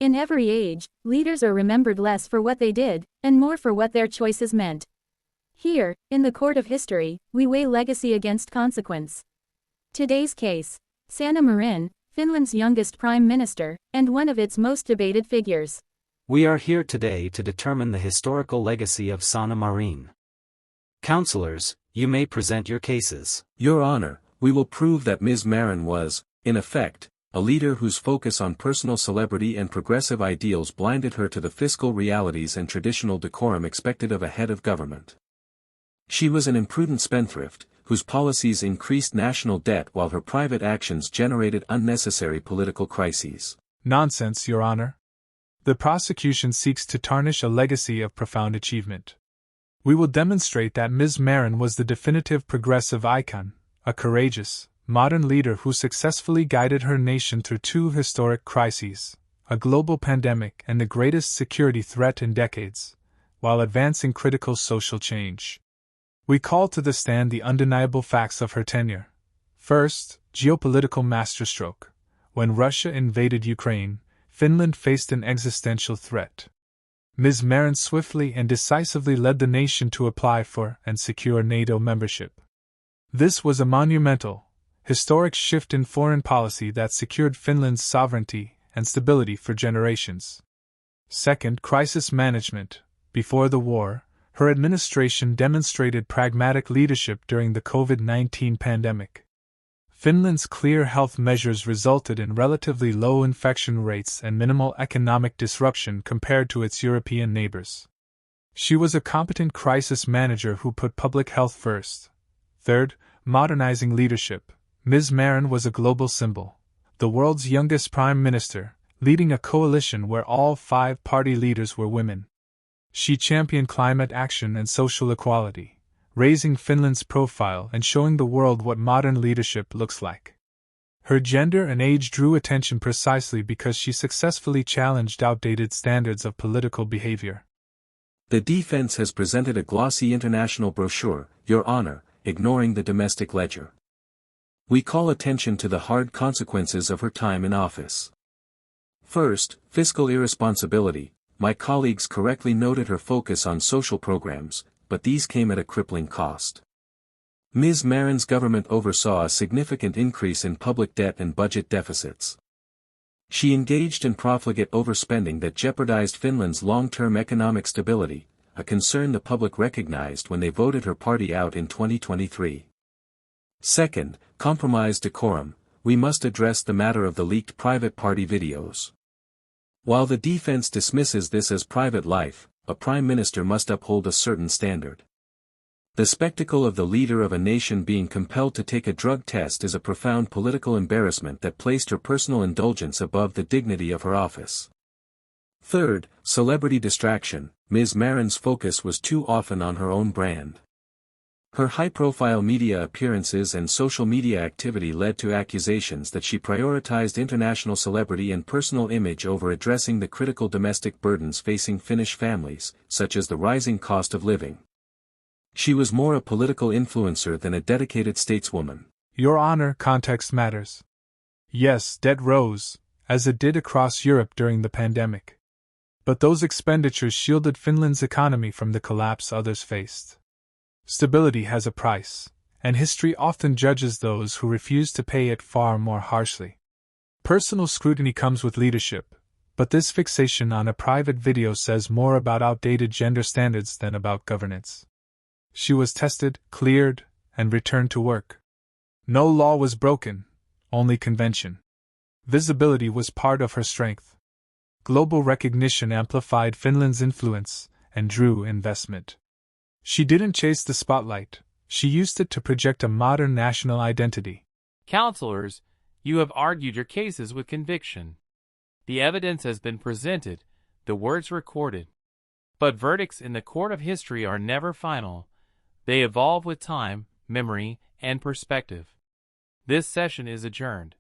In every age, leaders are remembered less for what they did, and more for what their choices meant. Here, in the court of history, we weigh legacy against consequence. Today's case: Sanna Marin, Finland's youngest prime minister, and one of its most debated figures. We are here today to determine the historical legacy of Sanna Marin. Counselors, you may present your cases. Your Honor, we will prove that Ms. Marin was, in effect, a leader whose focus on personal celebrity and progressive ideals blinded her to the fiscal realities and traditional decorum expected of a head of government. She was an imprudent spendthrift, whose policies increased national debt while her private actions generated unnecessary political crises. Nonsense, Your Honor. The prosecution seeks to tarnish a legacy of profound achievement. We will demonstrate that Ms. Marin was the definitive progressive icon, a courageous, modern leader who successfully guided her nation through two historic crises, a global pandemic and the greatest security threat in decades, while advancing critical social change. We call to the stand the undeniable facts of her tenure. First, geopolitical masterstroke. When Russia invaded Ukraine, Finland faced an existential threat. Ms. Marin swiftly and decisively led the nation to apply for and secure NATO membership. This was a monumental, historic shift in foreign policy that secured Finland's sovereignty and stability for generations. Second, crisis management. Before the war, her administration demonstrated pragmatic leadership during the COVID-19 pandemic. Finland's clear health measures resulted in relatively low infection rates and minimal economic disruption compared to its European neighbors. She was a competent crisis manager who put public health first. Third, modernizing leadership. Ms. Marin was a global symbol, the world's youngest prime minister, leading a coalition where all 5 party leaders were women. She championed climate action and social equality, raising Finland's profile and showing the world what modern leadership looks like. Her gender and age drew attention precisely because she successfully challenged outdated standards of political behavior. The defense has presented a glossy international brochure, Your Honor, ignoring the domestic ledger. We call attention to the hard consequences of her time in office. First, fiscal irresponsibility. My colleagues correctly noted her focus on social programs, but these came at a crippling cost. Ms. Marin's government oversaw a significant increase in public debt and budget deficits. She engaged in profligate overspending that jeopardized Finland's long-term economic stability, a concern the public recognized when they voted her party out in 2023. Second, compromised decorum. We must address the matter of the leaked private party videos. While the defense dismisses this as private life, a prime minister must uphold a certain standard. The spectacle of the leader of a nation being compelled to take a drug test is a profound political embarrassment that placed her personal indulgence above the dignity of her office. Third, celebrity distraction. Ms. Marin's focus was too often on her own brand. Her high-profile media appearances and social media activity led to accusations that she prioritized international celebrity and personal image over addressing the critical domestic burdens facing Finnish families, such as the rising cost of living. She was more a political influencer than a dedicated stateswoman. Your Honor, context matters. Yes, debt rose, as it did across Europe during the pandemic. But those expenditures shielded Finland's economy from the collapse others faced. Stability has a price, and history often judges those who refuse to pay it far more harshly. Personal scrutiny comes with leadership, but this fixation on a private video says more about outdated gender standards than about governance. She was tested, cleared, and returned to work. No law was broken, only convention. Visibility was part of her strength. Global recognition amplified Finland's influence and drew investment. She didn't chase the spotlight, she used it to project a modern national identity. Counselors, you have argued your cases with conviction. The evidence has been presented, the words recorded. But verdicts in the court of history are never final. They evolve with time, memory, and perspective. This session is adjourned.